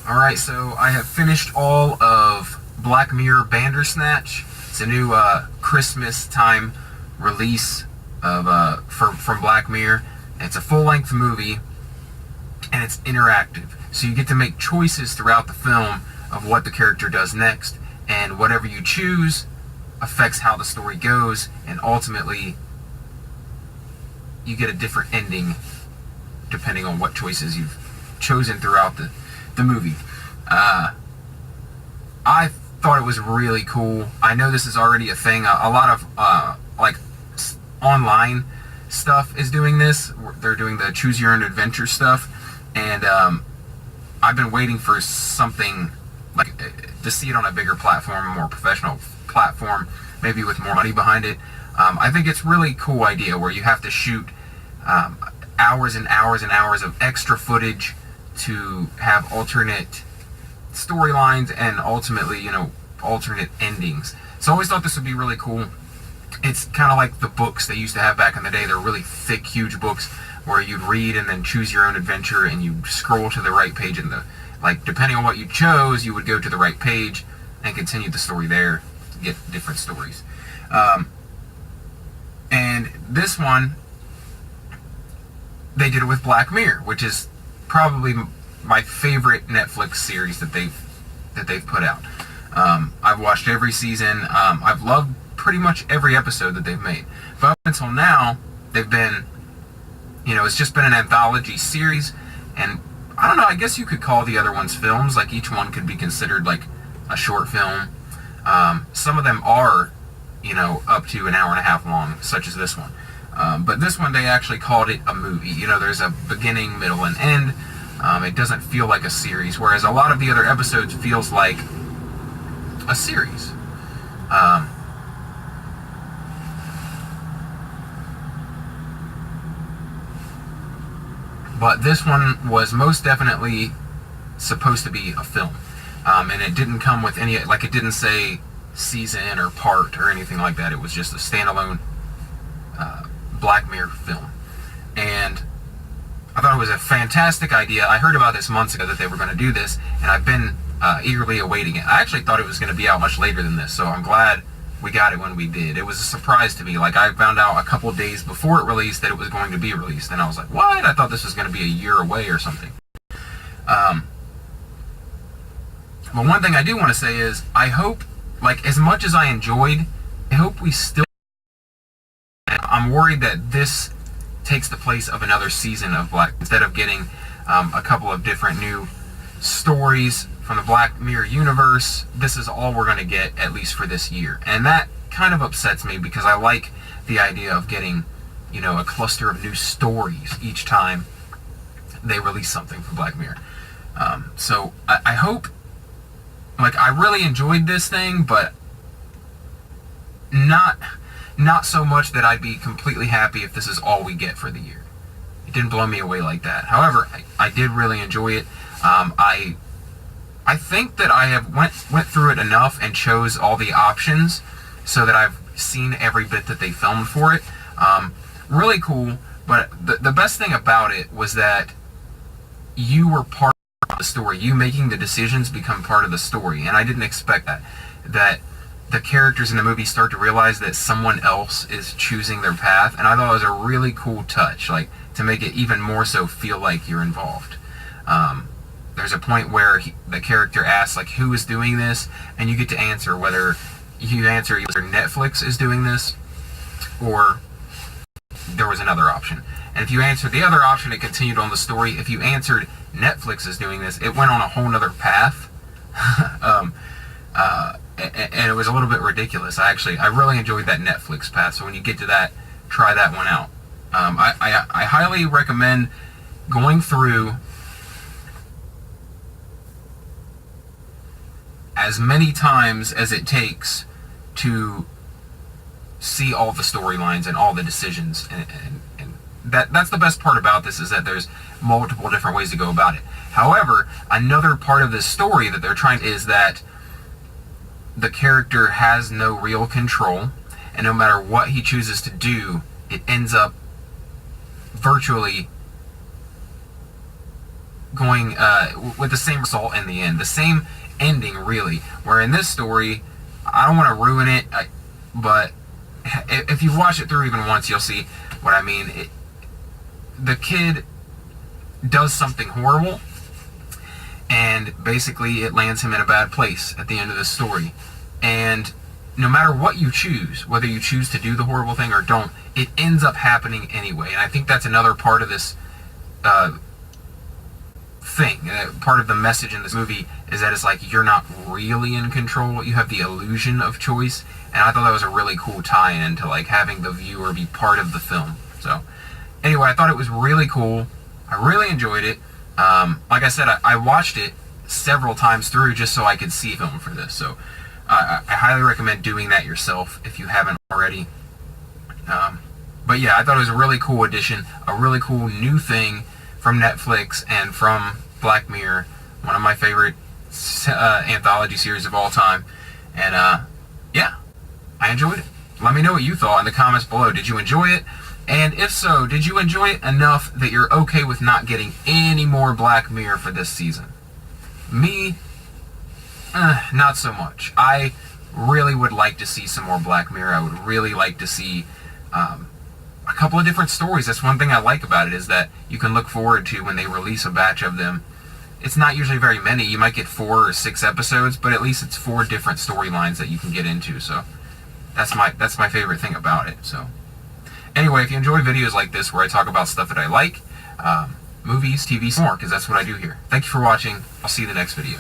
Alright, so I have finished all of Black Mirror Bandersnatch. It's a new Christmas time release of from Black Mirror. It's a full-length movie, and it's interactive. So you get to make choices throughout the film of what the character does next, and whatever you choose affects how the story goes, and ultimately you get a different ending depending on what choices you've chosen throughout the movie. I thought it was really cool. I know this is already a thing. A lot of online stuff is doing this. They're doing the choose your own adventure stuff, and I've been waiting for something like to see it on a bigger platform, a more professional platform, maybe with more money behind it. I think it's really cool idea where you have to shoot hours and hours and hours of extra footage to have alternate storylines and ultimately, alternate endings. So I always thought this would be really cool. It's kind of like the books they used to have back in the day. They're really thick, huge books where you'd read and then choose your own adventure, and you scroll to the right page, and depending on what you chose, you would go to the right page and continue the story there to get different stories. And this one, they did it with Black Mirror, which is probably my favorite Netflix series that they've put out. I've watched every season. I've loved pretty much every episode that they've made. But up until now, they've been, it's just been an anthology series, and I don't know, I guess you could call the other ones films. Like, each one could be considered like a short film. Some of them are, up to an hour and a half long, such as this one. But this one, they actually called it a movie. There's a beginning, middle, and end. It doesn't feel like a series, whereas a lot of the other episodes feels like a series. But this one was most definitely supposed to be a film. And it didn't come with any, it didn't say season or part or anything like that. It was just a standalone Black Mirror film. And I thought it was a fantastic idea. I heard about this months ago that they were going to do this, and I've been eagerly awaiting it. I actually thought it was going to be out much later than this, so I'm glad we got it when we did. It was a surprise to me. I found out a couple of days before it released that it was going to be released, and I was like, what? I thought this was going to be a year away or something. But one thing I do want to say is, I hope, as much as I enjoyed, I hope we still... I'm worried that this takes the place of another season of instead of getting a couple of different new stories from the Black Mirror universe, this is all we're going to get, at least for this year. And that kind of upsets me, because I like the idea of getting, a cluster of new stories each time they release something for Black Mirror. So I hope, I really enjoyed this thing, but not so much that I'd be completely happy if this is all we get for the year. It didn't blow me away like that. However, I did really enjoy it. I think that I have went through it enough and chose all the options so that I've seen every bit that they filmed for it. Really cool, but the best thing about it was that you were part of the story. You making the decisions become part of the story, and I didn't expect that the characters in the movie start to realize that someone else is choosing their path, and I thought it was a really cool touch, to make it even more so feel like you're involved. There's a point where the character asks, who is doing this, and you get to answer whether you answer either Netflix is doing this, or there was another option. And if you answered the other option, it continued on the story. If you answered Netflix is doing this, it went on a whole nother path. And it was a little bit ridiculous. I really enjoyed that Netflix path, so when you get to that, try that one out. I highly recommend going through as many times as it takes to see all the storylines and all the decisions, and that's the best part about this, is that there's multiple different ways to go about it. However, another part of this story that they're trying is that the character has no real control, and no matter what he chooses to do, it ends up virtually going with the same result in the end, the same ending really. Where in this story, I don't want to ruin it, but if you've watched it through even once, you'll see what I mean. The kid does something horrible, and basically it lands him in a bad place at the end of the story. And no matter what you choose, whether you choose to do the horrible thing or don't, it ends up happening anyway. And I think that's another part of this thing. Part of the message in this movie is that it's like you're not really in control. You have the illusion of choice. And I thought that was a really cool tie-in to like having the viewer be part of the film. So anyway, I thought it was really cool. I really enjoyed it. Like I said, I watched it several times through just so I could see film for this. So I highly recommend doing that yourself if you haven't already. But yeah, I thought it was a really cool addition, a really cool new thing from Netflix and from Black Mirror, one of my favorite anthology series of all time. And yeah, I enjoyed it. Let me know what you thought in the comments below. Did you enjoy it? And if so, did you enjoy it enough that you're okay with not getting any more Black Mirror for this season? Me, not so much. I really would like to see some more Black Mirror. I would really like to see a couple of different stories. That's one thing I like about it, is that you can look forward to when they release a batch of them. It's not usually very many. You might get 4 or 6 episodes, but at least it's 4 different storylines that you can get into. So that's my favorite thing about it. So anyway, if you enjoy videos like this where I talk about stuff that I like, movies, TV, more, because that's what I do here. Thank you for watching. I'll see you in the next video.